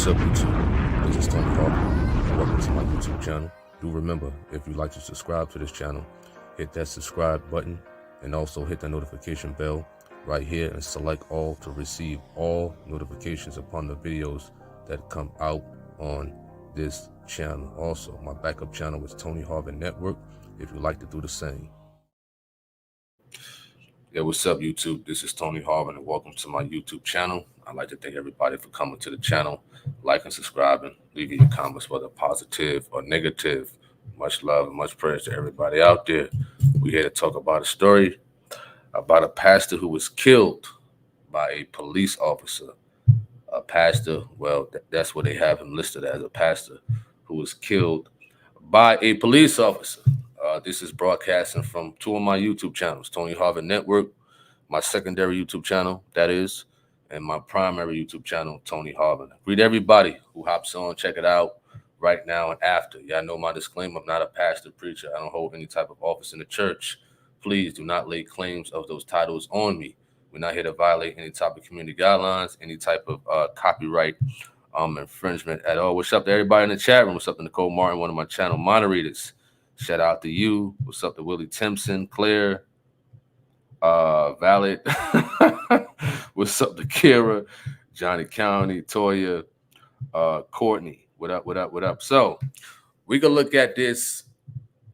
What's up, YouTube? This is Tony Harvin. Welcome to my YouTube channel. Do remember, if you'd like to subscribe to this channel, hit that subscribe button and also hit the notification bell right here and select all to receive all notifications upon the videos that come out on this channel. Also, my backup channel is Tony Harvin Network if you'd like to do the same. Yeah, what's up, YouTube? This is Tony Harvin, and welcome to my YouTube channel. I'd like to thank everybody for coming to the channel, like and subscribing, leaving your comments, whether positive or negative. Much love and much prayers to everybody out there. We're here to talk about a story about a pastor who was killed by a police officer. A pastor, well, that's what they have him listed as, a pastor who was killed by a police officer. This is broadcasting from two of my YouTube channels, Tony Harvin Network, my secondary YouTube channel, that is, and my primary YouTube channel, Tony Harvin. Greet everybody who hops on, check it out right now and after. Y'all know my disclaimer, I'm not a pastor, preacher. I don't hold any type of office in the church. Please do not lay claims of those titles on me. We're not here to violate any type of community guidelines, any type of copyright infringement at all. What's up to everybody in the chat room? What's up to Nicole Martin, one of my channel moderators? Shout out to you. What's up to Willie Timpson, Claire, Valid. What's up to Kira, Johnny County, Toya, Courtney. What up, what up, what up? So we can look at this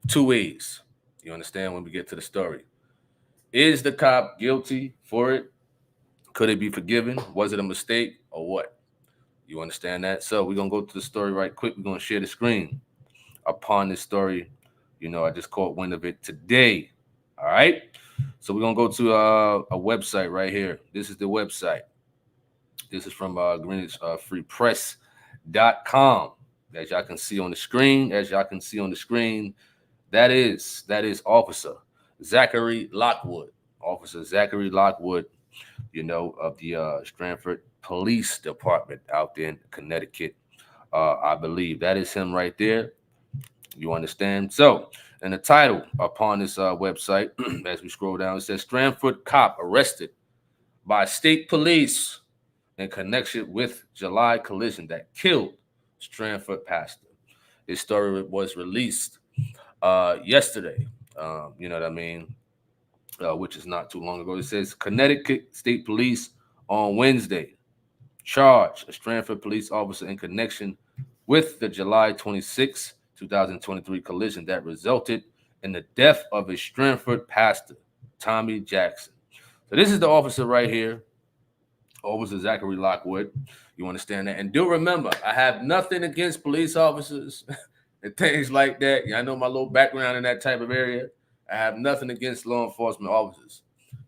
two ways. You understand when we get to the story. Is the cop guilty for it? Could it be forgiven? Was it a mistake or what? You understand that? So we're going to go to the story right quick. We're going to share the screen upon this story. You know, I just caught wind of it today. All right. So we're going to go to a website right here. This is the website. This is from GreenwichFreePress.com. As y'all can see on the screen, that is Officer Zachary Lockwood. Officer Zachary Lockwood, you know, of the Stratford Police Department out there in Connecticut. I believe that is him right there. You understand? So, and the title upon this website, as we scroll down, it says Stratford cop arrested by state police in connection with July collision that killed Stratford pastor. This story was released yesterday. You know what I mean? Which is not too long ago. It says Connecticut State Police on Wednesday charged a Stratford police officer in connection with the July 26, 2023 collision that resulted in the death of a Stratford pastor, Tommy Jackson. So this is the officer right here, Officer Zachary Lockwood. You understand that? And do remember, I have nothing against police officers and things like that. Yeah, I know my little background in that type of area. I have nothing against law enforcement officers.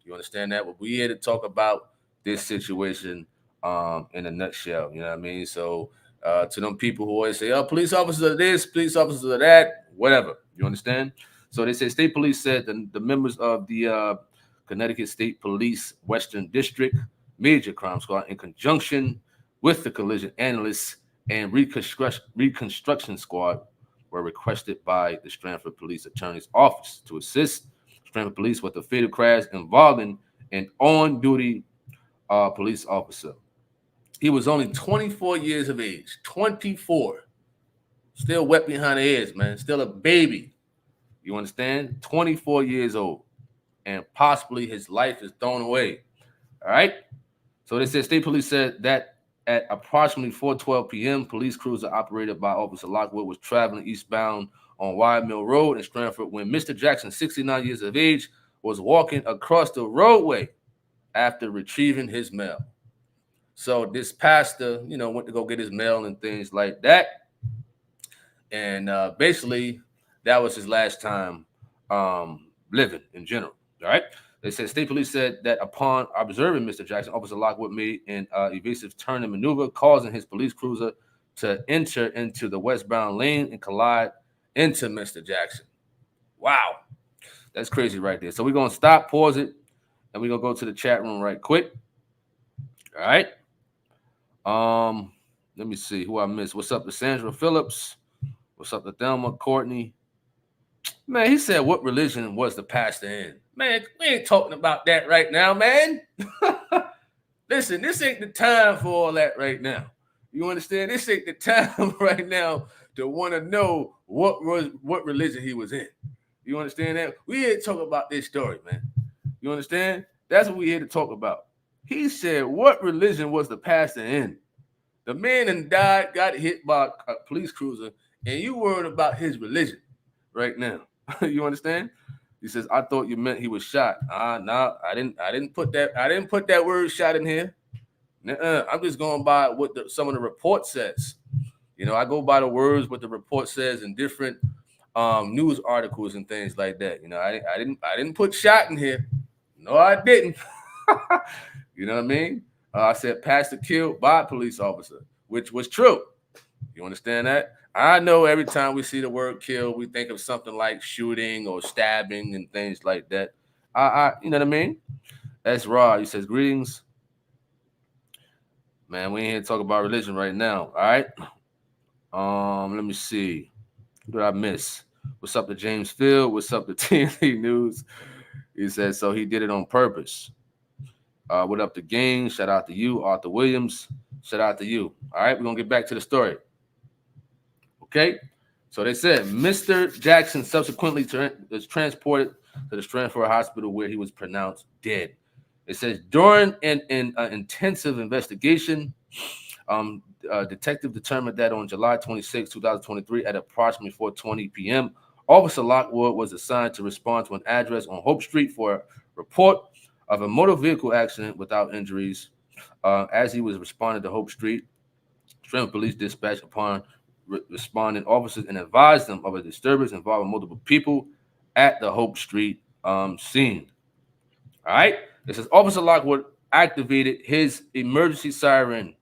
You understand that? But we're here to talk about this situation in a nutshell. You know what I mean? So to them people who always say, oh, police officers are this, police officers are that, whatever. You understand? So they say state police said the members of the Connecticut State Police Western District Major Crime Squad, in conjunction with the collision analysts and reconstruction squad, were requested by the Stratford Police Attorney's Office to assist Stratford Police with the fatal crash involving an on-duty police officer. He was only 24 years of age. 24. Still wet behind the ears, man. Still a baby. You understand? 24 years old. And possibly his life is thrown away. All right? So they said state police said that at approximately 4:12 p.m., police cruiser operated by Officer Lockwood was traveling eastbound on Wide Mill Road in Stratford when Mr. Jackson, 69 years of age, was walking across the roadway after retrieving his mail. So this pastor, you know, went to go get his mail and things like that. And basically, that was his last time living in general. All right. They said state police said that upon observing Mr. Jackson, Officer Lockwood made an evasive turn and maneuver, causing his police cruiser to enter into the westbound lane and collide into Mr. Jackson. Wow. That's crazy right there. So we're going to stop, pause it, and we're going to go to the chat room right quick. All right. Let me see who I missed. What's up to Sandra Phillips? What's up to Thelma Courtney? Man, he said, what religion was the pastor in? Man, we ain't talking about that right now, man. Listen, this ain't the time for all that right now. You understand? This ain't the time right now to want to know what religion he was in. You understand that? We here to talk about this story, man. You understand? That's what we here to talk about. He said, what religion was the pastor in? The man and died, got hit by a police cruiser, and you worried about his religion right now. You understand? He says, I thought you meant he was shot. No, I didn't put that word shot in here. I'm just going by what some of the report says. You know, I go by the words what the report says in different news articles and things like that. You know, I didn't put shot in here. No, I didn't. You know what I mean? I said pastor killed by a police officer, which was true. You understand that? I know every time we see the word kill, we think of something like shooting or stabbing and things like that. You know what I mean? That's raw. He says, greetings. Man, we ain't here to talk about religion right now. All right. Let me see. What did I miss? What's up to James Field? What's up to TNT News? He said, so he did it on purpose. What up to Gang? Shout out to you, Arthur Williams. Shout out to you. All right, we're gonna get back to the story. Okay, so they said Mr. Jackson subsequently was transported to the Stratford Hospital where he was pronounced dead. It says during an intensive investigation, detective determined that on July 26, 2023, at approximately 4:20 p.m., Officer Lockwood was assigned to respond to an address on Hope Street for a report of a motor vehicle accident without injuries. As he was responding to Hope Street, Stratford Police dispatched upon responding officers and advised them of a disturbance involving multiple people at the Hope Street scene. All right. It says Officer Lockwood activated his emergency siren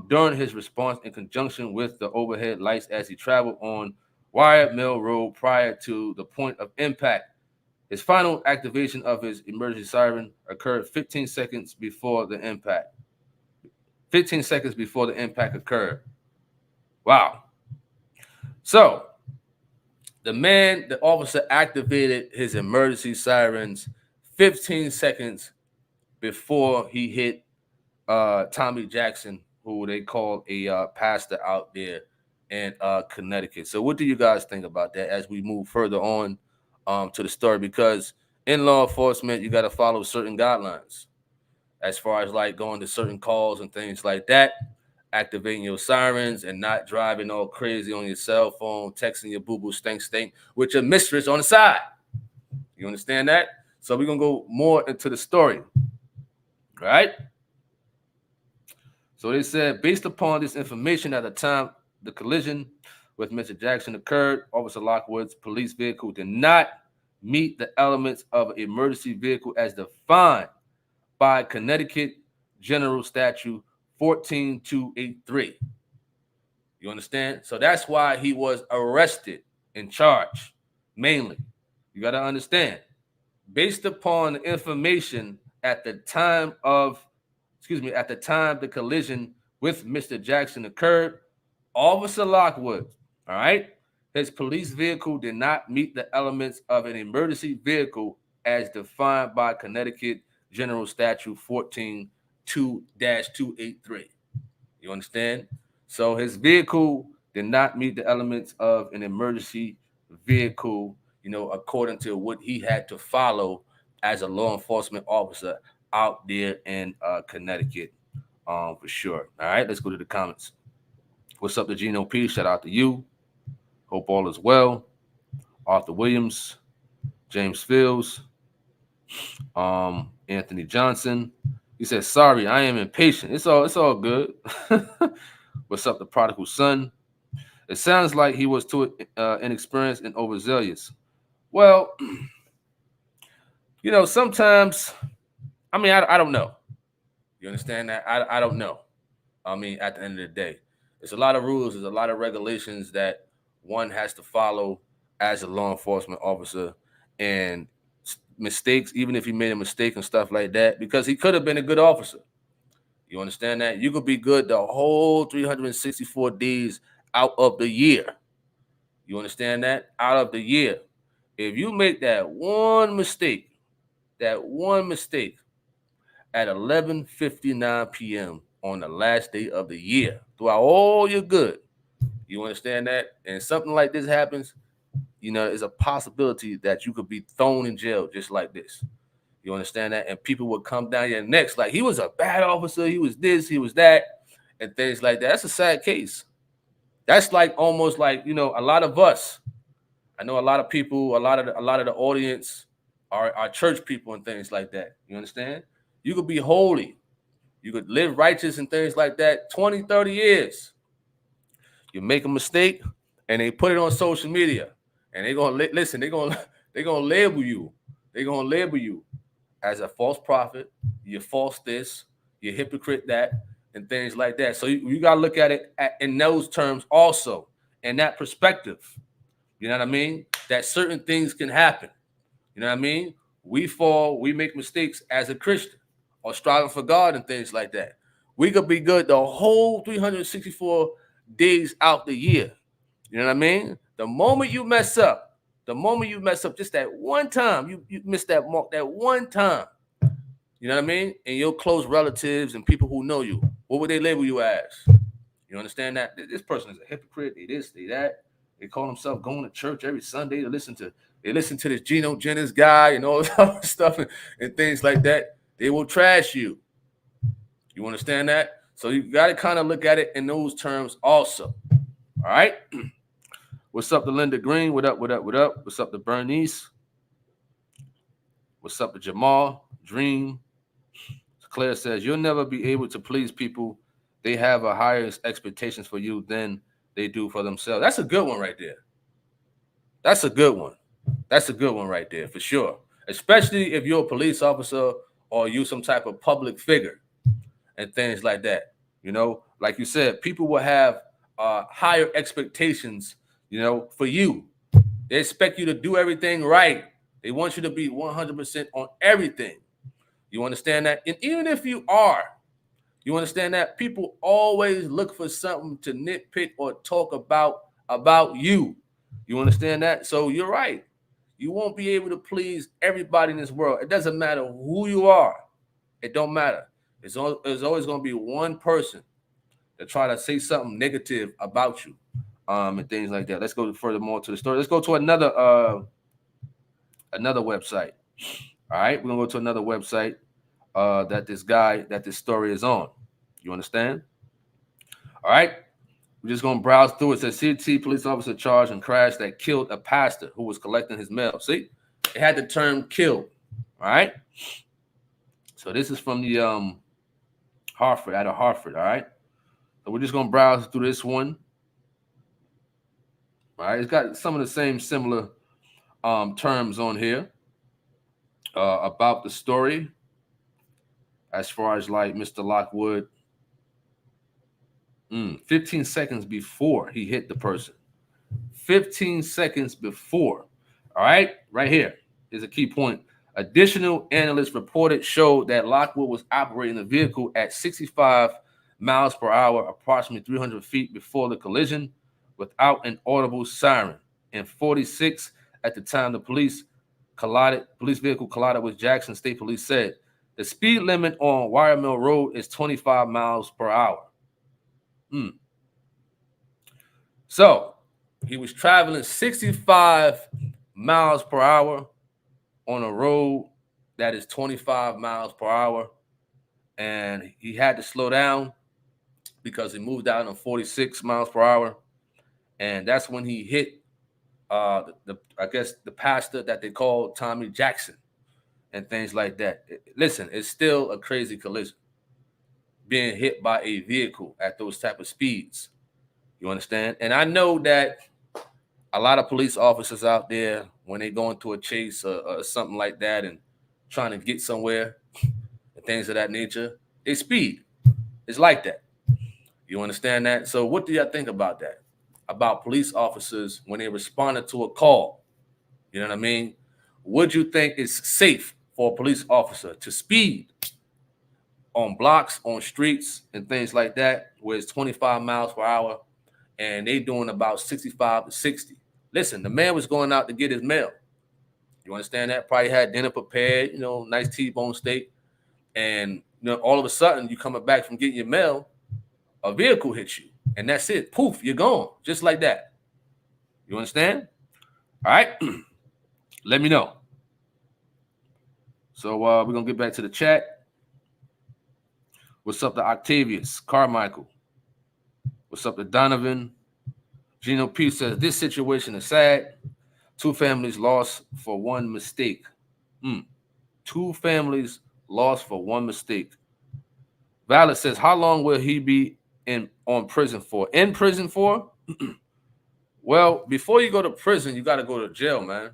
during his response in conjunction with the overhead lights as he traveled on Wyatt Mill Road prior to the point of impact. His final activation of his emergency siren occurred 15 seconds before the impact. 15 seconds before the impact occurred. Wow. So, the officer activated his emergency sirens 15 seconds before he hit Tommy Jackson, who they call a pastor out there in Connecticut. So what do you guys think about that as we move further on to the story? Because in law enforcement, you got to follow certain guidelines as far as like going to certain calls and things like that, activating your sirens and not driving all crazy on your cell phone, texting your boo-boo stink with your mistress on the side. You understand that? So we're going to go more into the story. All right? So they said, based upon this information at the time the collision with Mr. Jackson occurred, Officer Lockwood's police vehicle did not meet the elements of an emergency vehicle as defined by Connecticut General Statute 14283. You understand? So that's why he was arrested and charged, mainly. You got to understand, based upon the information at the time the collision with Mr. Jackson occurred, Officer Lockwood, all right, his police vehicle did not meet the elements of an emergency vehicle as defined by Connecticut General Statute 142-283. You understand? So his vehicle did not meet the elements of an emergency vehicle, you know, according to what he had to follow as a law enforcement officer out there in Connecticut, for sure. All right, let's go to the comments. What's up to Gino P? Shout out to you. Hope all is well. Arthur Williams, James Fields, Anthony Johnson. He says, sorry, I am impatient. It's all good. What's up, the prodigal son? It sounds like he was too inexperienced and overzealous. Well, you know, sometimes, I mean, I don't know. You understand that? I don't know. I mean, at the end of the day, there's a lot of rules, there's a lot of regulations that one has to follow as a law enforcement officer, and mistakes, even if he made a mistake and stuff like that, because he could have been a good officer. You understand that? You could be good the whole 364 days out of the year. You understand that? Out of the year. If you make that one mistake at 11:59 p.m. on the last day of the year. Throughout all your good. You understand that? And something like this happens, there's a possibility that you could be thrown in jail just like this. You understand that? And people would come down your necks like he was a bad officer, he was this, he was that, and things like that. That's a sad case. That's like almost like, a lot of us. I know a lot of people, a lot of the audience are church people and things like that. You understand? You could be holy. You could live righteous and things like that 20, 30 years. You make a mistake and they put it on social media and they're going to listen, they're going to label you. They're going to label you as a false prophet, you're false this, you're hypocrite that, and things like that. So you got to look at it in those terms also, in that perspective. You know what I mean? That certain things can happen. You know what I mean? We fall, we make mistakes as a Christian or striving for God and things like that. We could be good the whole 364 days out the year. You know what I mean? The moment you mess up, just that one time, you miss that mark, that one time. You know what I mean? And your close relatives and people who know you, what would they label you as? You understand that? This person is a hypocrite, they this, they that. They call themselves going to church every Sunday to listen to this Geno Jennings guy and all this other stuff and things like that. They will trash you. You understand that? So you got to kind of look at it in those terms also. All right? What's up to Linda Green? What up, what up, what up? What's up to Bernice? What's up to Jamal? Dream. Claire says, you'll never be able to please people. They have a higher expectations for you than they do for themselves. That's a good one right there. That's a good one. That's a good one right there for sure. Especially if you're a police officer or you some type of public figure and things like that. Like you said, people will have higher expectations, for you. They expect you to do everything right. They want you to be 100% on everything. You understand that? And even if you are, you understand that? People always look for something to nitpick or talk about you. You understand that? So you're right. You won't be able to please everybody in this world. It doesn't matter who you are. It don't matter. There's always going to be one person that try to say something negative about you, and things like that. Let's go furthermore to the story. Let's go to another website. All right, we're gonna go to another website that this story is on. You understand? All right, we're just gonna browse through it. It says CT police officer charged in crash that killed a pastor who was collecting his mail. See, it had the term "killed." All right, so this is from the Hartford, out of Hartford. All right, so we're just gonna browse through this one. All right, it's got some of the same similar terms on here about the story. As far as like Mr. Lockwood, 15 seconds before he hit the person. 15 seconds before. All right, right here is a key point. Additional analysts reported showed that Lockwood was operating the vehicle at 65 miles per hour, approximately 300 feet before the collision, without an audible siren. And 46 at the time the police vehicle collided with Jackson State Police said. The speed limit on Wire Mill Road is 25 miles per hour. So he was traveling 65 miles per hour on a road that is 25 miles per hour. And he had to slow down because he moved out on 46 miles per hour. And that's when he hit the pastor that they called Tommy Jackson and things like that. Listen, it's still a crazy collision. Being hit by a vehicle at those type of speeds. You understand? And I know that a lot of police officers out there, when they go into a chase or something like that and trying to get somewhere and things of that nature, they speed. It's like that. You understand that? So what do y'all think about that? About police officers when they responded to a call? You know what I mean? Would you think it's safe for a police officer to speed on blocks, on streets, and things like that, where it's 25 miles per hour, and they doing about 65 to 60? Listen, the man was going out to get his mail. You understand that? Probably had dinner prepared, nice T-bone steak, and all of a sudden you coming back from getting your mail, a vehicle hits you, and that's it. Poof, you're gone, just like that. You understand? All right. Let me know. So we're gonna get back to the chat. What's up to Octavius Carmichael? What's up to Donovan? Gino P says this situation is sad. 2 families lost for one mistake. 2 families lost for one mistake. Valid says, how long will he be on prison for? In prison for? Well, before you go to prison, you got to go to jail, man.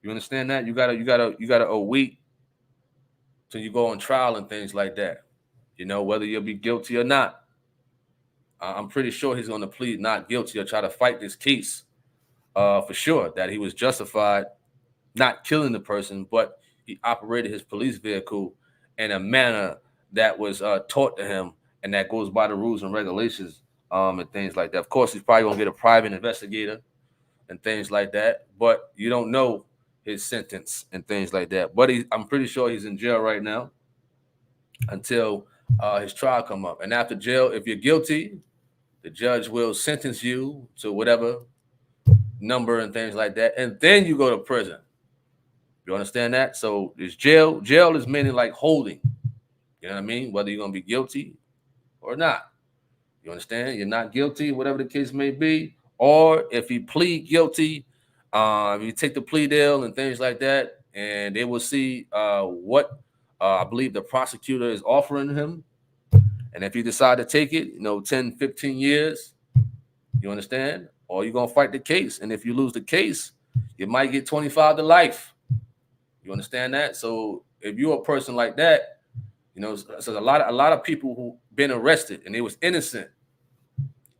You understand that? You gotta await till you go on trial and things like that. Whether you'll be guilty or not. I'm pretty sure he's going to plead not guilty or try to fight this case for sure that he was justified not killing the person, but he operated his police vehicle in a manner that was taught to him and that goes by the rules and regulations and things like that. Of course, he's probably going to get a private investigator and things like that, but you don't know his sentence and things like that. But I'm pretty sure he's in jail right now until his trial come up. And after jail, if you're guilty, the judge will sentence you to whatever number and things like that, and then you go to prison. You understand that? So it's jail. Jail is meaning like holding. You know what I mean? Whether you're going to be guilty or not. You understand? You're not guilty, whatever the case may be. Or if you plead guilty, if you take the plea deal and things like that, and they will see what I believe the prosecutor is offering him. And if you decide to take it, 10, 15 years, you understand? Or you're going to fight the case. And if you lose the case, you might get 25 to life. You understand that? So if you're a person like that, so a lot of people who been arrested and they was innocent.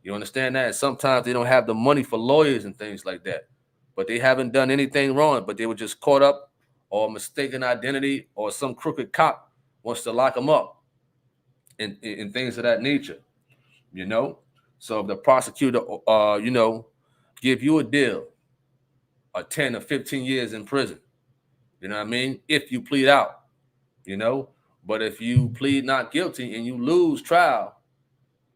You understand that? And sometimes they don't have the money for lawyers and things like that. But they haven't done anything wrong, but they were just caught up or mistaken identity or some crooked cop wants to lock them up and things of that nature. So if the prosecutor, give you a deal, 10 or 15 years in prison, you know what I mean? If you plead out, but if you plead not guilty and you lose trial,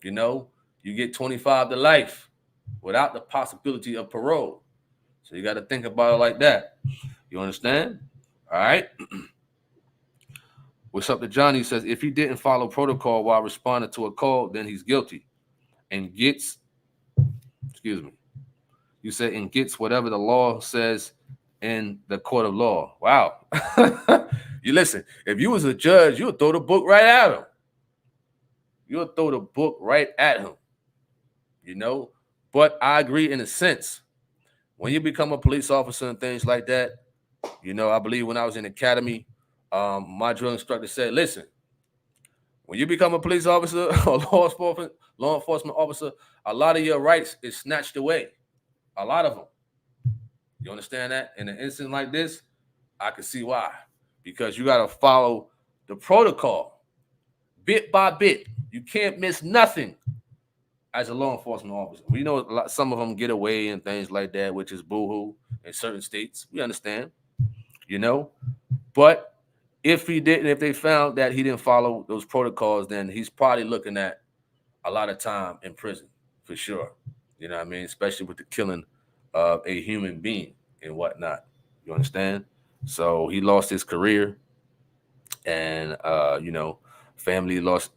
you get 25 to life without the possibility of parole. So you got to think about it like that. You understand? All right. What's up to Johnny? Says if he didn't follow protocol while responding to a call, then he's guilty and gets, you said, and gets whatever the law says in the court of law. Wow. You listen, if you was a judge, you would throw the book right at him. You would throw the book right at him. But I agree in a sense. When you become a police officer and things like that, I believe when I was in academy, my drill instructor said, listen, when you become a police officer or law enforcement officer, a lot of your rights is snatched away. A lot of them. You understand that? In an instance like this, I can see why. Because you got to follow the protocol bit by bit. You can't miss nothing as a law enforcement officer. We know some of them get away and things like that, which is boo-hoo in certain states. We understand, But if he didn't, if they found that he didn't follow those protocols, then he's probably looking at a lot of time in prison for sure. You know what I mean? Especially with the killing of a human being and whatnot. You understand? So he lost his career and, family, like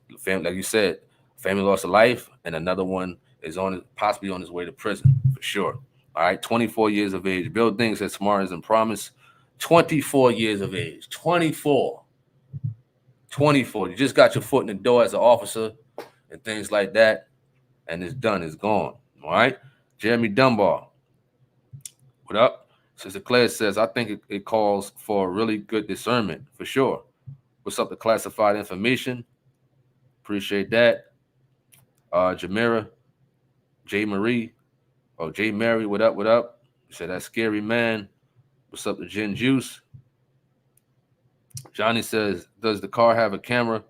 you said, family lost a life and another one is possibly on his way to prison for sure. All right. 24 years of age. Bill Ding says smart as in promise. 24 years of age. 24. You just got your foot in the door as an officer and things like that. And it's done. It's gone. All right. Jeremy Dunbar. What up? Sister Claire says, I think it calls for really good discernment for sure. What's up to classified information? Appreciate that. Jamira, J. Marie, J. Mary, what up? You said that scary man. What's up to Gin Juice? Johnny says, does the car have a camera?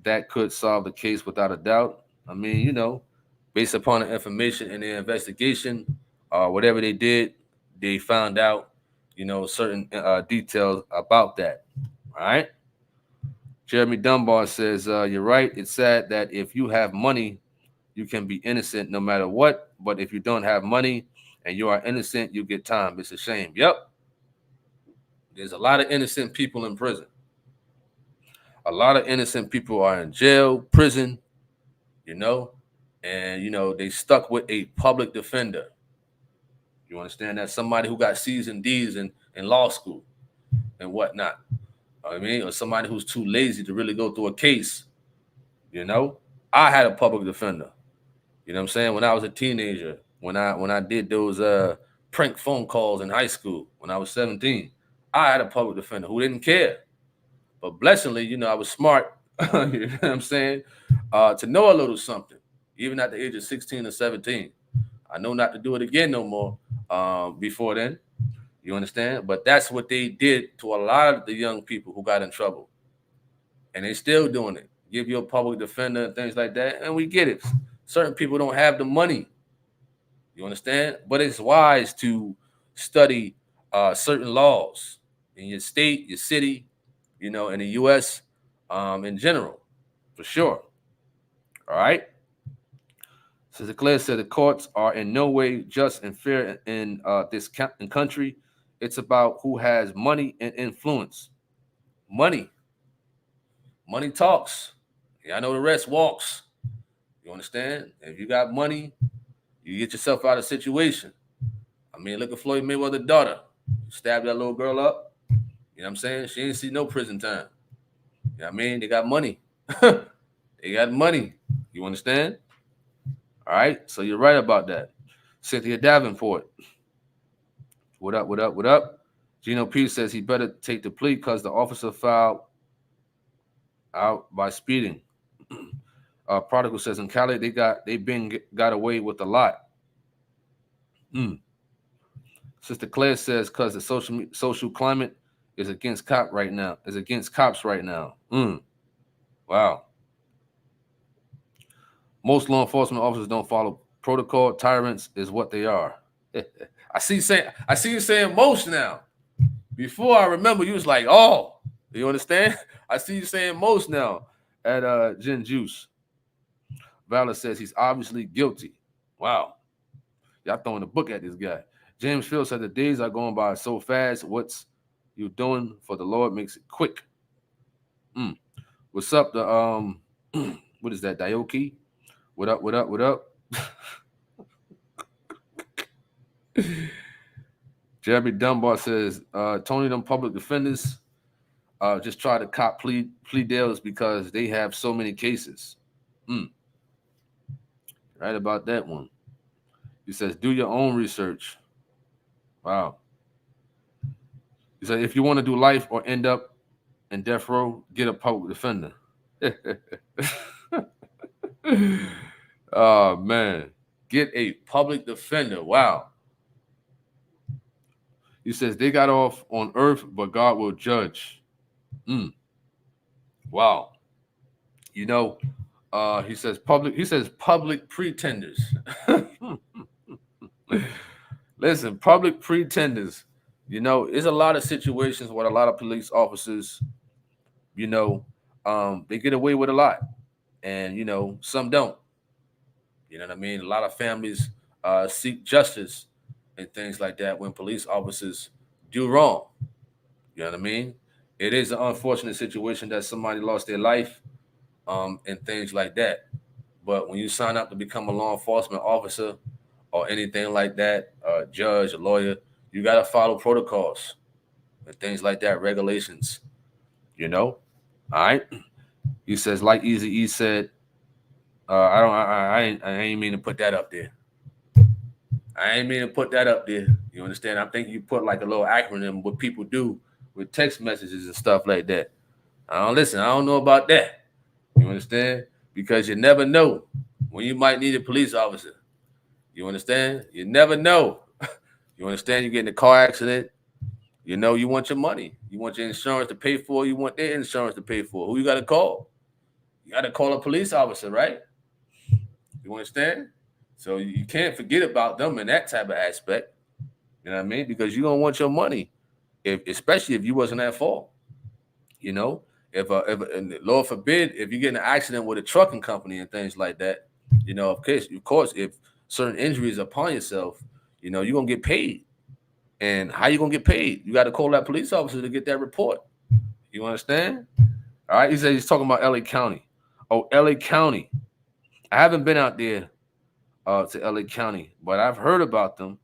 That could solve the case without a doubt. I mean, based upon the information and the investigation, whatever they did, they found out, certain details about that. All right. Jeremy Dunbar says, you're right. It's sad that if you have money, you can be innocent no matter what. But if you don't have money and you are innocent, you get time. It's a shame. Yep. There's a lot of innocent people in prison. A lot of innocent people are in jail, prison, you know, and, they stuck with a public defender. You understand that? Somebody who got C's and D's in law school and whatnot. I mean, or somebody who's too lazy to really go through a case. I had a public defender. You know what I'm saying? When I was a teenager, when I did those prank phone calls in high school when I was 17, I had a public defender who didn't care. But blessingly, I was smart, you know what I'm saying, to know a little something, even at the age of 16 or 17. I know not to do it again no more before then. You understand? But that's what they did to a lot of the young people who got in trouble. And they still doing it. Give you a public defender and things like that. And we get it. Certain people don't have the money. You understand? But it's wise to study certain laws in your state, your city, in the U.S. In general, for sure. All right? Sister Claire said the courts are in no way just and fair in this country. It's about who has money and influence. Money talks. Yeah, I know the rest walks. You understand? If you got money, you get yourself out of situation. I mean, look at Floyd Mayweather's daughter. Stabbed that little girl up. You know what I'm saying? She didn't see no prison time. You know what I mean? They got money. They got money. You understand? All right? So you're right about that. Cynthia Davenport. What up, what up, what up? Gino P says he better take the plea because the officer filed out by speeding. Prodigal says in Cali they got away with a lot. Sister Claire says because the social climate is against cops right now. Wow. Most law enforcement officers don't follow protocol. Tyrants is what they are. I see you saying most now. Before I remember you was like, oh, you understand? I see you saying most now at Gin Juice. Valor says he's obviously guilty. Wow. Y'all throwing a book at this guy. James Field said the days are going by so fast. What's you doing for the Lord makes it quick. What's up? What is that? Dioki? What up? What up? What up? Jeremy Dunbar says, Tony, them public defenders just try to cop plea deals because they have so many cases. Right about that one. He says, do your own research. Wow. He said, if you want to do life or end up in death row, get a public defender. Oh, man. Get a public defender. Wow. He says, they got off on earth, but God will judge. Wow. He says public pretenders. Listen, public pretenders. There's a lot of situations where a lot of police officers, they get away with a lot. And, some don't. You know what I mean? A lot of families seek justice and things like that when police officers do wrong. You know what I mean? It is an unfortunate situation that somebody lost their life and things like that. But when you sign up to become a law enforcement officer or anything like that, a judge, a lawyer, you got to follow protocols and things like that, regulations, All right. He says, like Easy E said, I ain't mean to put that up there. You understand? I think you put like a little acronym, what people do with text messages and stuff like that. I don't know about that. You understand? Because you never know when you might need a police officer. You understand? You never know. You understand? You get in a car accident. You want your money. You want your insurance to pay for. You want their insurance to pay for. Who you got to call? You got to call a police officer, right? You understand? So you can't forget about them in that type of aspect. You know what I mean? Because you don't want your money, especially if you wasn't at fault. And Lord forbid, if you get in an accident with a trucking company and things like that, of course, if certain injuries upon yourself, you're gonna get paid. And how you gonna get paid? You got to call that police officer to get that report. You understand? All right. He said he's talking about LA County. Oh, LA County. I haven't been out there to LA County, but I've heard about them.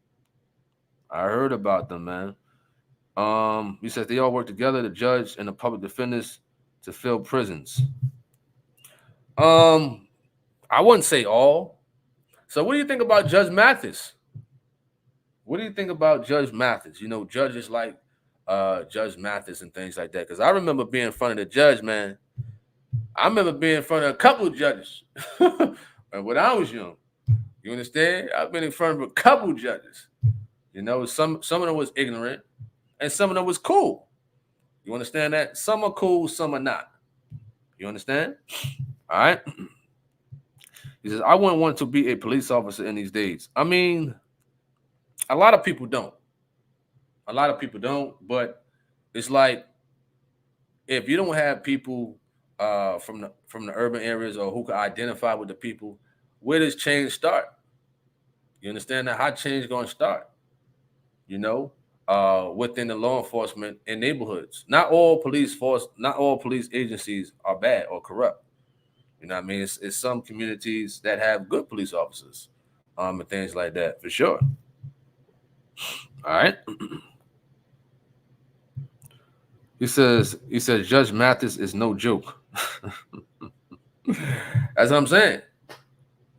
I heard about them, man. He says they all work together, the judge and the public defenders, to fill prisons. I wouldn't say all. So what do you think about Judge Mathis? What do you think about Judge Mathis? Judges like Judge Mathis and things like that. Because I remember being in front of the judge, man. I remember being in front of a couple of judges when I was young. You understand? I've been in front of a couple of judges. Some of them was ignorant, and some of them was cool. You understand that? Some are cool, some are not. You understand? All right. He says, I wouldn't want to be a police officer in these days. I mean, a lot of people don't. A lot of people don't, but it's like if you don't have people from the urban areas or who can identify with the people, where does change start? You understand that? How change going to start? Within the law enforcement in neighborhoods. Not all police agencies are bad or corrupt. You know what I mean? It's some communities that have good police officers, and things like that, for sure. All right. He says Judge Mathis is no joke. That's what I'm saying.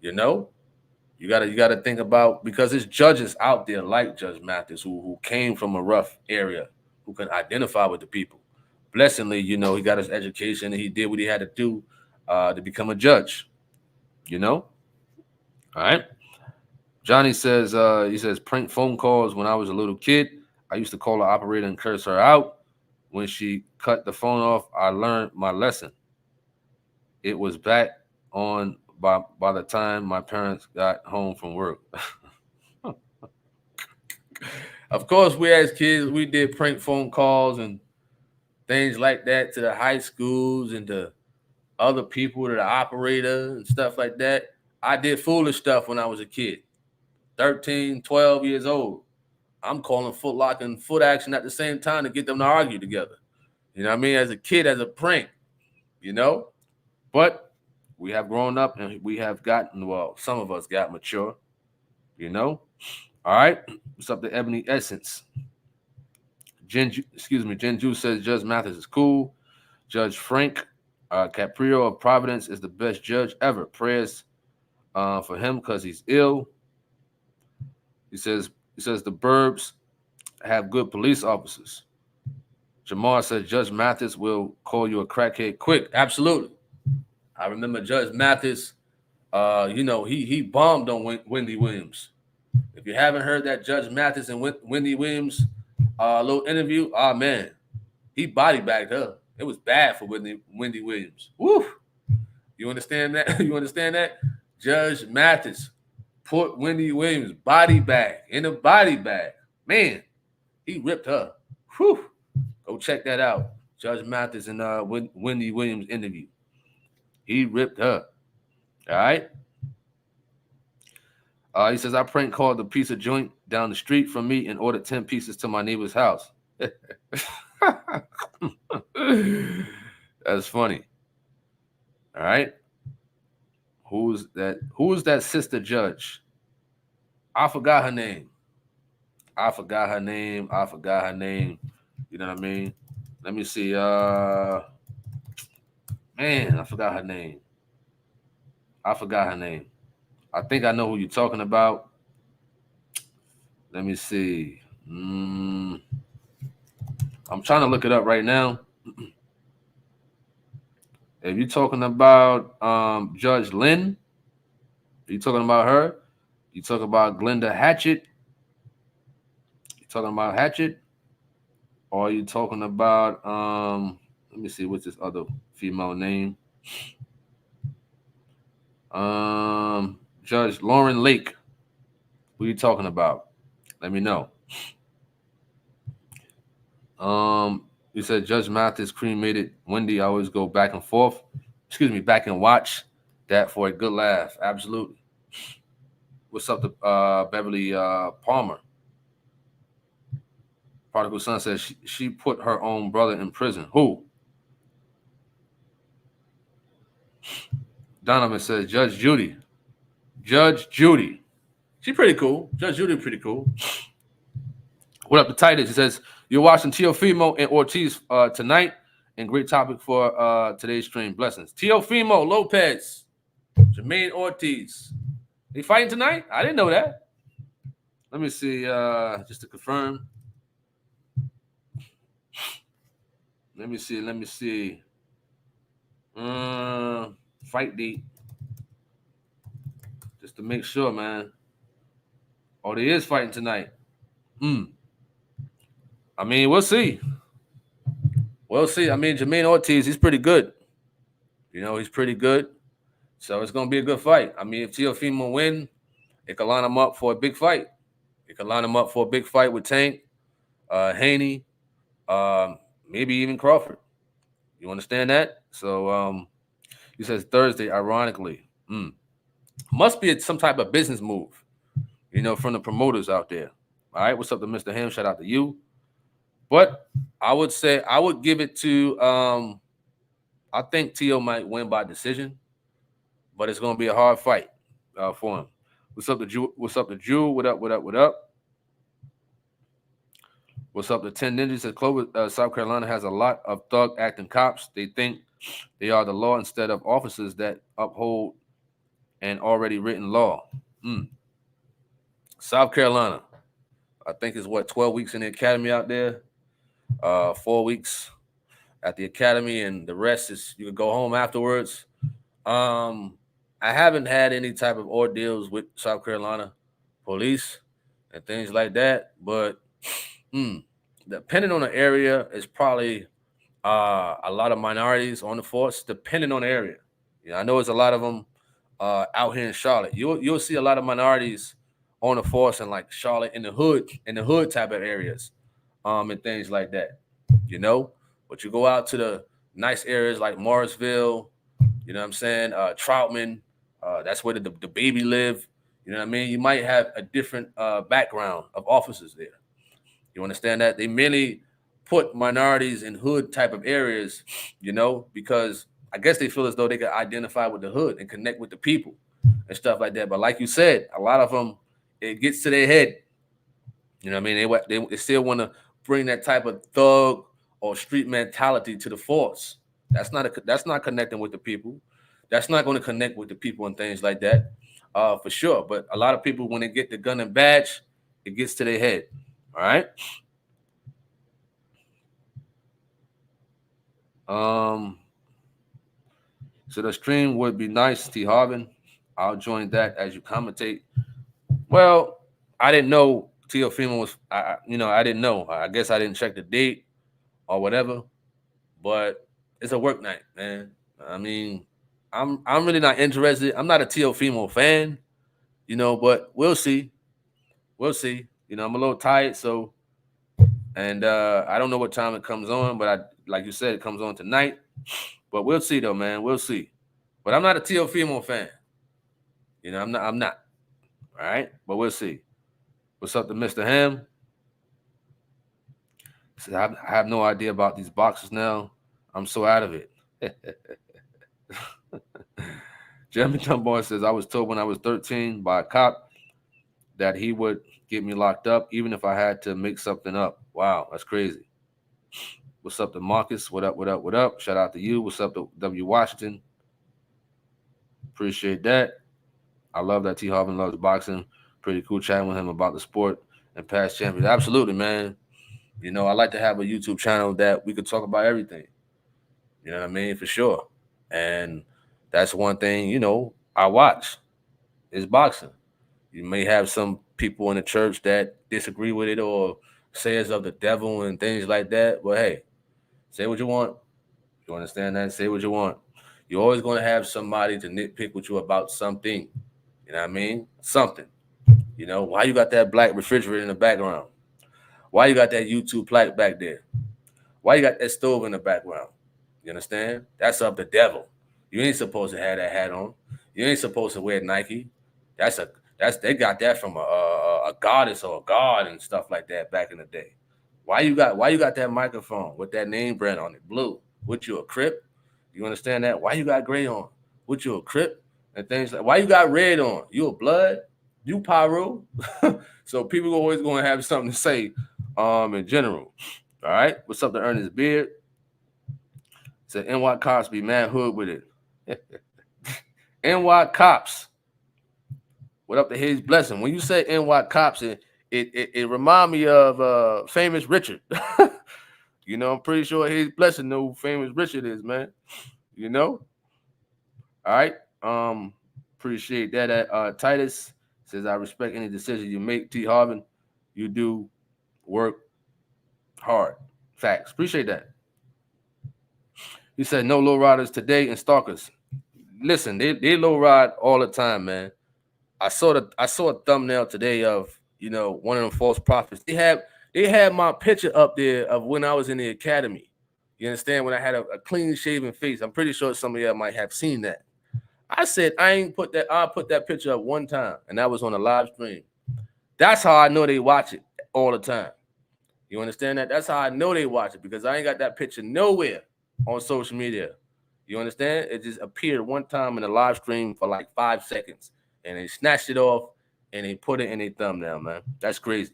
You gotta think about, because there's judges out there like Judge Mathis who came from a rough area, who can identify with the people. Blessingly, he got his education and he did what he had to do to become a judge. All right. Johnny says he says prank phone calls. When I was a little kid, I used to call the operator and curse her out. When she cut the phone off, I learned my lesson. It was back on by the time my parents got home from work. Of course, we as kids, we did prank phone calls and things like that to the high schools and to other people, to the operator and stuff like that. I did foolish stuff when I was a kid, 13, 12 years old. I'm calling Foot Lock and Foot Action at the same time to get them to argue together. You know what I mean? As a kid, as a prank, But we have grown up and we have gotten, some of us got mature, All right. What's up to Ebony Essence? Jen Ju says Judge Mathis is cool. Judge Frank Caprio of Providence is the best judge ever. Prayers for him because he's ill. He says the burbs have good police officers. Jamar says Judge Mathis will call you a crackhead quick. Absolutely. I remember Judge Mathis, he bombed on Wendy Williams. If you haven't heard that Judge Mathis and Wendy Williams little interview, man, he body bagged her. It was bad for Wendy Williams. Woo! You understand that? You understand that? Judge Mathis put Wendy Williams body bag in a body bag. Man, he ripped her. Whew! Go check that out. Judge Mathis and Wendy Williams interview. He ripped her. All right. He says, I prank called the pizza joint down the street from me and ordered 10 pieces to my neighbor's house. That's funny. All right. Who's that sister judge? I forgot her name. You know what I mean? Let me see. Man, I forgot her name. I think I know who you're talking about. Let me see. I'm trying to look it up right now. If you're talking about Judge Lynn, are you talking about her? You talking about Glenda Hatchett? You talking about Hatchett? Or are you talking about let me see, what's this other female name? Judge Lauren Lake. Who are you talking about? Let me know. He said Judge Mathis cremated Wendy. I always go back and forth. Excuse me, back and watch that for a good laugh. Absolutely. What's up to Beverly Palmer? Prodigal Son says she put her own brother in prison. Who? Donovan says Judge Judy. Judge Judy. She's pretty cool. Judge Judy pretty cool. What up to Titus? He says, you're watching Teofimo and Ortiz tonight. And great topic for today's stream. Blessings. Teofimo, Lopez, Jermaine Ortiz. They fighting tonight? I didn't know that. Let me see, just to confirm. Let me see. Fight date. Just to make sure, man. Oh, they is fighting tonight. I mean, we'll see. We'll see. I mean, Jermaine Ortiz, he's pretty good. You know, he's pretty good. So it's going to be a good fight. I mean, if Teofimo win, it can line him up for a big fight. It can line him up for a big fight with Tank, Haney, maybe even Crawford. You understand that? So he says Thursday, ironically. Must be some type of business move, you know, from the promoters out there. All right, what's up to Mr. Ham? Shout out to you. But I would say I would give it to I think Tio might win by decision, but it's gonna be a hard fight for him. What's up to Jew? What's up to Jew? What up? What up? What up? What's up to 10 Ninjas? Says Clover, South Carolina has a lot of thug acting cops. They think they are the law instead of officers that uphold an already written law. South Carolina, I think is what 12 weeks in the academy out there. 4 weeks at the academy, and the rest is you can go home afterwards. I haven't had any type of ordeals with South Carolina police and things like that, but depending on the area, it's probably a lot of minorities on the force, depending on the area. You know, I know there's a lot of them out here in Charlotte. You'll see a lot of minorities on the force in like Charlotte in the hood type of areas, and things like that. You know, but you go out to the nice areas like Morrisville, you know what I'm saying, Troutman, that's where the baby live. You know what I mean? You might have a different background of officers there. You understand that? They mainly put minorities in hood type of areas, you know, because I guess they feel as though they can identify with the hood and connect with the people and stuff like that. But like you said, a lot of them, it gets to their head. You know what I mean? They still want to bring that type of thug or street mentality to the force. That's not connecting with the people. That's not going to connect with the people and things like that, for sure. But a lot of people, when they get the gun and badge, it gets to their head. All right. So the stream would be nice, T. Harvin. I'll join that as you commentate. Well, I didn't know Teofimo was. I didn't know. I guess I didn't check the date or whatever. But it's a work night, man. I mean, I'm really not interested. I'm not a Teofimo fan, you know, but we'll see. We'll see. You know, I'm a little tired, so and I don't know what time it comes on, but like you said, it comes on tonight. But we'll see though, man. We'll see. But I'm not a Teofimo fan. You know, I'm not. All right, but we'll see. What's up to Mr. Ham? Said, I have no idea about these boxes now. I'm so out of it. Jeremy Dunbar says, I was told when I was 13 by a cop that he would get me locked up even if I had to make something up. Wow, that's crazy. What's up to Marcus? What up, what up, what up? Shout out to you. What's up to W. Washington? Appreciate that. I love that T. Harvin loves boxing. Pretty cool chatting with him about the sport and past champions. Absolutely, man. You know, I like to have a YouTube channel that we could talk about everything. You know what I mean? For sure. And that's one thing, you know, I watch is boxing. You may have some people in the church that disagree with it or say it's of the devil and things like that. But hey, say what you want. You understand that? Say what you want. You're always going to have somebody to nitpick with you about something. You know what I mean? Something. You know, why you got that black refrigerator in the background? Why you got that YouTube plaque back there? Why you got that stove in the background? You understand? That's of the devil. You ain't supposed to have that hat on. You ain't supposed to wear Nike. That's they got that from a goddess or a god and stuff like that back in the day. Why you got that microphone with that name brand on it? Blue. What you, a Crip? You understand that? Why you got gray on? What you, a Crip? And things like, why you got red on? You a blood? You Pyro? So people always gonna have something to say in general. All right. What's up to Ernest Beard? Said NY Cops be mad hood with it. NY Cops. What up to his blessing? When you say NY Cops, it remind me of Famous Richard. You know, I'm pretty sure his blessing know who Famous Richard is, man. You know? All right. Appreciate that. Titus says, I respect any decision you make, T. Harvin. You do work hard. Facts. Appreciate that. He said, no low riders today and stalkers. Listen, they low ride all the time, man. I saw a thumbnail today of, you know, one of them false prophets. They had my picture up there of when I was in the academy. You understand? When I had a clean shaven face. I'm pretty sure some of y'all might have seen that. I said I put that picture up one time, and that was on a live stream. That's how I know they watch it all the time. You understand that? That's how I know they watch it, because I ain't got that picture nowhere on social media. You understand? It just appeared one time in a live stream for like 5 seconds, and they snatched it off and they put it in a thumbnail, man. That's crazy.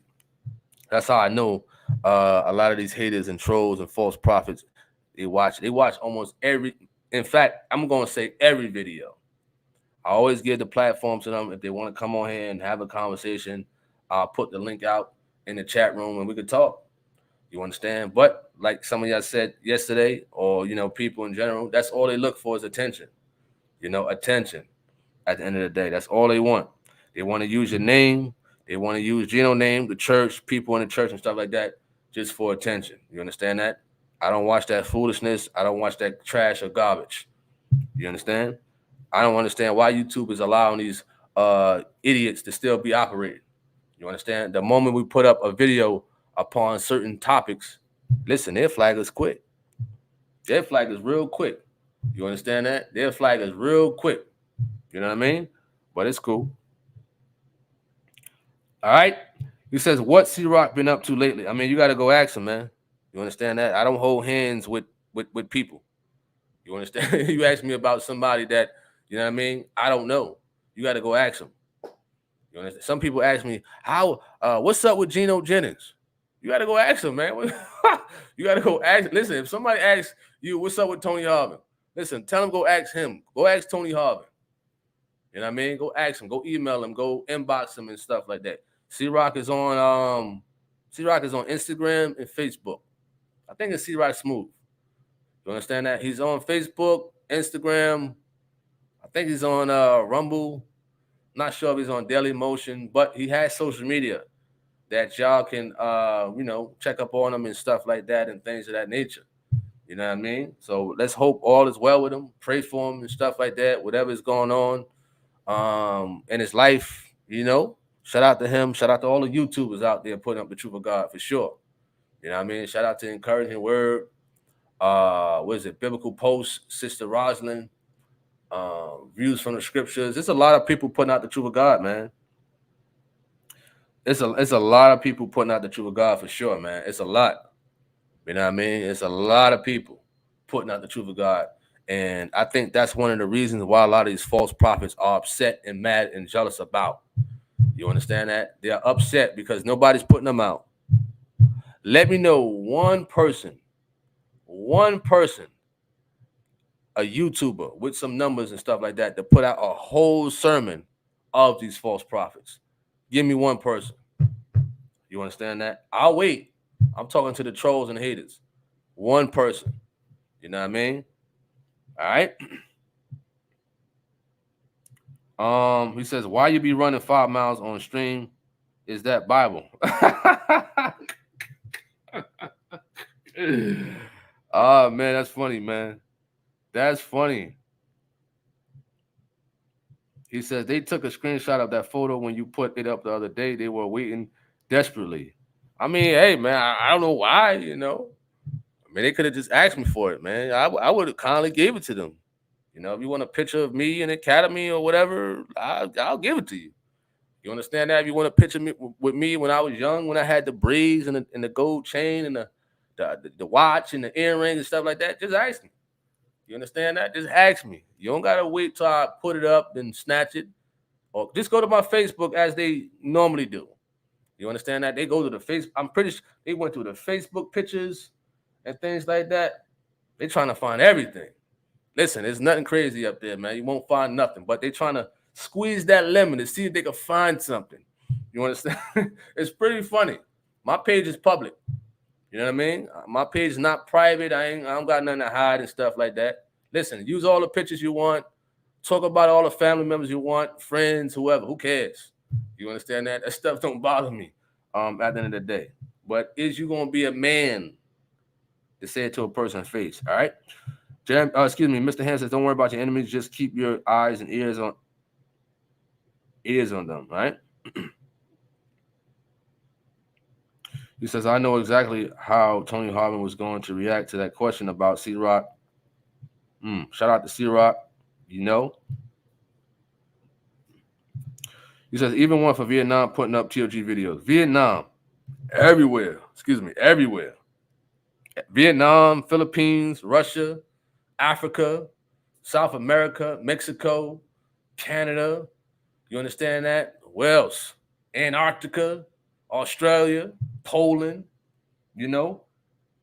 That's how I know a lot of these haters and trolls and false prophets, they watch almost every, in fact, I'm going to say every video. I always give the platform to them if they want to come on here and have a conversation. I'll put the link out in the chat room and we could talk. You understand? But like some of y'all said yesterday, or, you know, people in general, that's all they look for is attention. You know, attention at the end of the day. That's all they want. They want to use your name. They want to use Gino name, the church, people in the church and stuff like that, just for attention. You understand that? I don't watch that foolishness. I don't watch that trash or garbage. You understand? I don't understand why YouTube is allowing these idiots to still be operating. You understand? The moment we put up a video upon certain topics, listen, their flag is quick. Their flag is real quick. You understand that? Their flag is real quick. You know what I mean? But it's cool. All right. He says, what C-Rock been up to lately? I mean, you got to go ask him, man. You understand that? I don't hold hands with people. You understand? You ask me about somebody that, you know what I mean? I don't know. You got to go ask them. You understand? Some people ask me, what's up with Geno Jennings? You got to go ask them, man. You got to go ask. Listen, if somebody asks you, what's up with Tony Harvin? Listen, tell them go ask him. Go ask Tony Harvin. You know what I mean? Go ask him. Go email him. Go inbox him and stuff like that. C-Rock is on Instagram and Facebook. I think it's C-Rock Smooth. You understand that? He's on Facebook, Instagram. I think he's on Rumble. Not sure if he's on Daily Motion, but he has social media that y'all can, check up on him and stuff like that and things of that nature. You know what I mean? So let's hope all is well with him. Pray for him and stuff like that, whatever is going on in his life, you know. Shout out to him. Shout out to all the YouTubers out there putting up the truth of God for sure. You know what I mean? Shout out to Encouraging Word. What is it? Biblical Post, Sister Rosalind, Views from the Scriptures. There's a lot of people putting out the truth of God, man. It's a lot of people putting out the truth of God for sure, man. It's a lot. You know what I mean? It's a lot of people putting out the truth of God. And I think that's one of the reasons why a lot of these false prophets are upset and mad and jealous about. You understand that? They are upset because nobody's putting them out. Let me know one person, a YouTuber with some numbers and stuff like that, to put out a whole sermon of these false prophets. Give me one person. You understand that? I'll wait. I'm talking to the trolls and haters. One person. You know what I mean? All right. He says, why you be running 5 miles on stream? Is that Bible? Oh, man, that's funny, man. That's funny. He says they took a screenshot of that photo when you put it up the other day. They were waiting desperately. I mean, hey, man, I don't know why, you know. mean, they could have just asked me for it, man. I would have kindly gave it to them. You know, if you want a picture of me in the academy or whatever, I'll give it to you. You understand that? If you want a picture with me when I was young, when I had the braids and the gold chain and the watch and the earrings and stuff like that, just ask me. You understand that? Just ask me. You don't gotta wait till I put it up and snatch it, or just go to my Facebook as they normally do. You understand that? They go to the face. I'm pretty sure they went through the Facebook pictures and things like that. They're trying to find everything. Listen, there's nothing crazy up there, man. You won't find nothing, but they're trying to squeeze that lemon to see if they can find something. You understand? It's pretty funny. My page is public. You know what I mean? My page is not private. I don't got nothing to hide and stuff like that. Listen, use all the pictures you want. Talk about all the family members you want, friends, whoever. Who cares? You understand that? That stuff don't bother me at the end of the day. But is you going to be a man to say it to a person's face, all right? Excuse me, Mr. Hans says, don't worry about your enemies. Just keep your eyes and ears on them, right? He says, I know exactly how Tony Harvin was going to react to that question about C-Rock. Shout out to C-Rock, you know. He says, even one for Vietnam putting up TOG videos. Vietnam, everywhere. Everywhere. Vietnam, Philippines, Russia, Africa, South America, Mexico, Canada. You understand that? Where else? Antarctica, Australia, Poland, you know,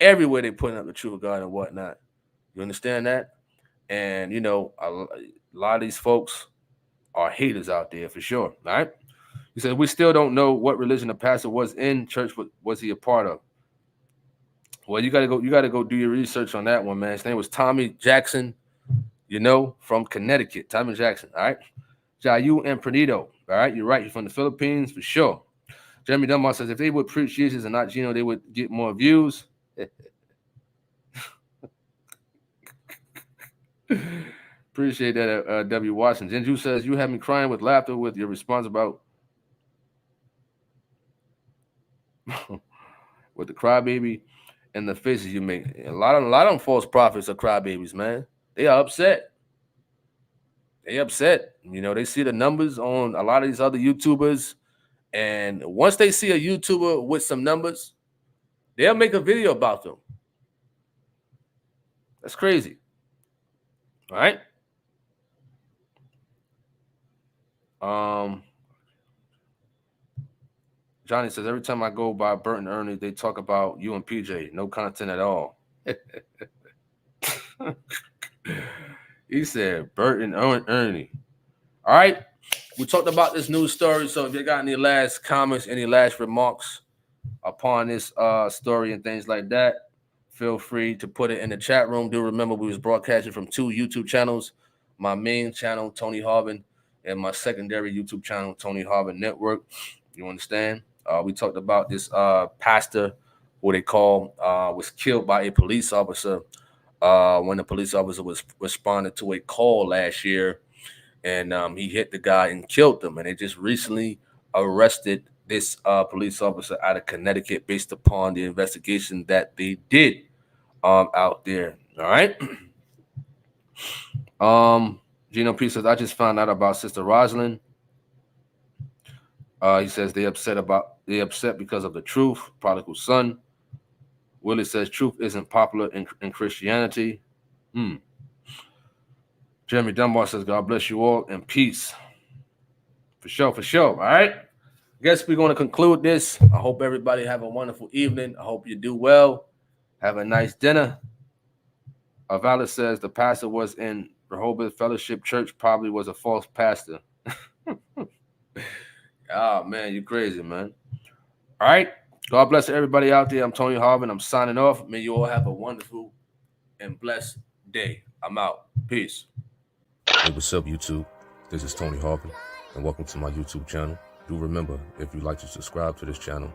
everywhere they putting up the truth of God and whatnot. You understand that? And, you know, a lot of these folks are haters out there for sure, all right? He said, we still don't know what religion the pastor was in church, was he a part of? Well, you gotta go do your research on that one, man. His name was Tommy Jackson, you know, from Connecticut. Tommy Jackson, all right? Jayu and Pernito, all right? You're right, you're from the Philippines for sure. Jeremy Dunbar says, if they would preach Jesus and not Gino, they would get more views. Appreciate that, W. Watson. Jinju says, you have me crying with laughter with your response about with the crybaby and the faces you make. A lot of them false prophets are crybabies, man. They are upset. You know, they see the numbers on a lot of these other YouTubers. And once they see a YouTuber with some numbers, they'll make a video about them. That's crazy. All right. Johnny says, every time I go by Bert and Ernie, they talk about you and PJ. No content at all. He said, Bert and Ernie. All right. We talked about this news story. So if you got any last comments, any last remarks upon this story and things like that, feel free to put it in the chat room. Do remember we was broadcasting from 2 YouTube channels. My main channel, Tony Harvin, and my secondary YouTube channel, Tony Harvin Network. You understand? We talked about this pastor, who they call, was killed by a police officer when the police officer was responding to a call last year, and he hit the guy and killed him. And they just recently arrested this police officer out of Connecticut based upon the investigation that they did out there. All right. Gino P says, I just found out about Sister Rosalind. He says they upset because of the truth, prodigal son. Willie says truth isn't popular in Christianity. Jeremy Dunbar says, God bless you all and peace. For sure. All right. Guess we're going to conclude this. I hope everybody have a wonderful evening. I hope you do well. Have a nice dinner. Avala says the pastor was in Rehoboth Fellowship Church, probably was a false pastor. Oh, man, you crazy, man. All right. God bless everybody out there. I'm Tony Harvin. I'm signing off. May you all have a wonderful and blessed day. I'm out. Peace. Hey, what's up, YouTube? This is Tony Harvin, and welcome to my YouTube channel. Do remember, if you'd like to subscribe to this channel,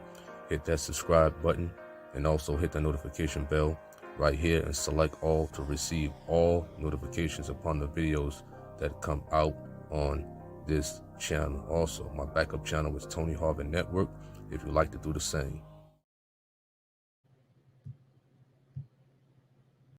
hit that subscribe button and also hit the notification bell right here and select all to receive all notifications upon the videos that come out on this channel. Also, my backup channel is Tony Harvin Network if you'd like to do the same.